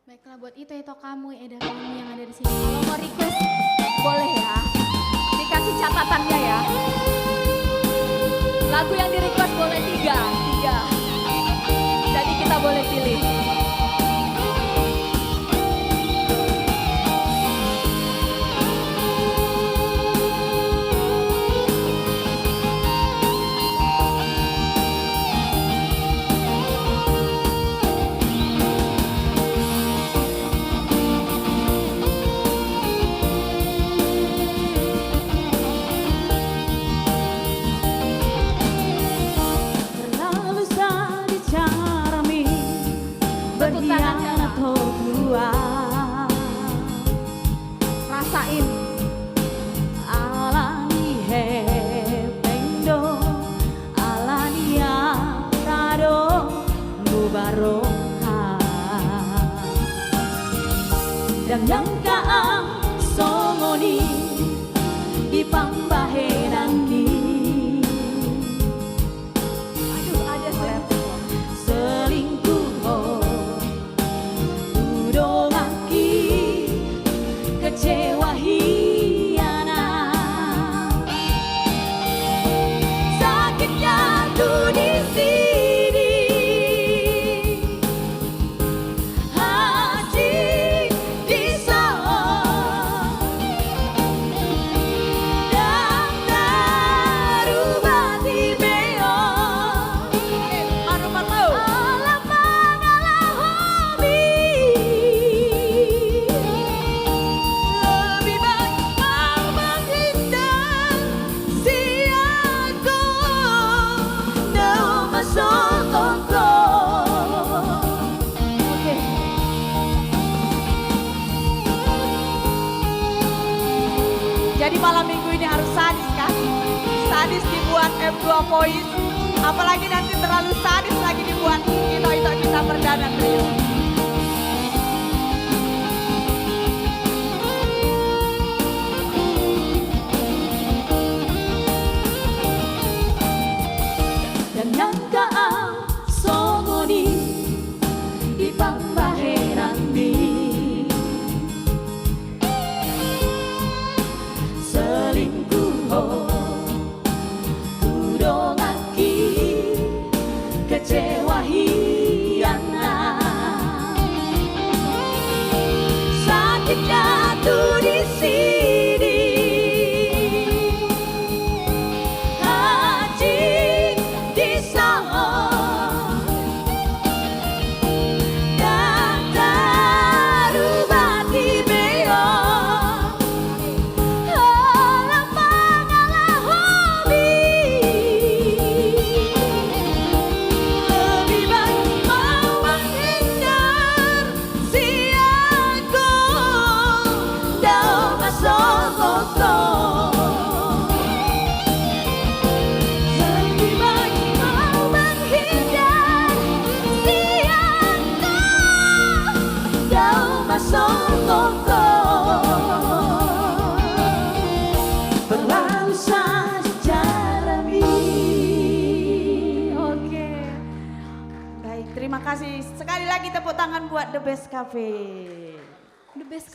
Baiklah buat itu kamu Eda kamu yang ada di sini. Kalau mau request boleh ya. Dikasih catatannya ya. Lagu yang di request boleh tiga. Jadi kita boleh pilih. Berkhianat dua, Rasain. alani hependo, alani arado, mubaroha. Dan yang kaang songoni di pambahenandi. Aduh ada Selingkuh kecewa hianat, sakitnya tuh di sini, hati di sana, dan terubah di meong, alam mengalah hobi. Jadi malam minggu ini harus sadis kan? Sadis dibuat M2 Voice. Apalagi nanti terlalu sadis lagi dibuat Ito kita perdana trio. Dan yang kaang songoni di pambahenandi, selingkuh tudongaki kecewa hianat, sakitnya tuh di sini, hati di sana, dan terubah di meong, alam mengalah hobi. Lebih baik mau menghindar si aku dalam masuk-masuk. Lebih baik mau menghindar si aku dalam masuk-masuk. Berlalu saja Rami. Oke. Baik, terima kasih. Sekali lagi tepuk tangan buat The Best Cafe. the best.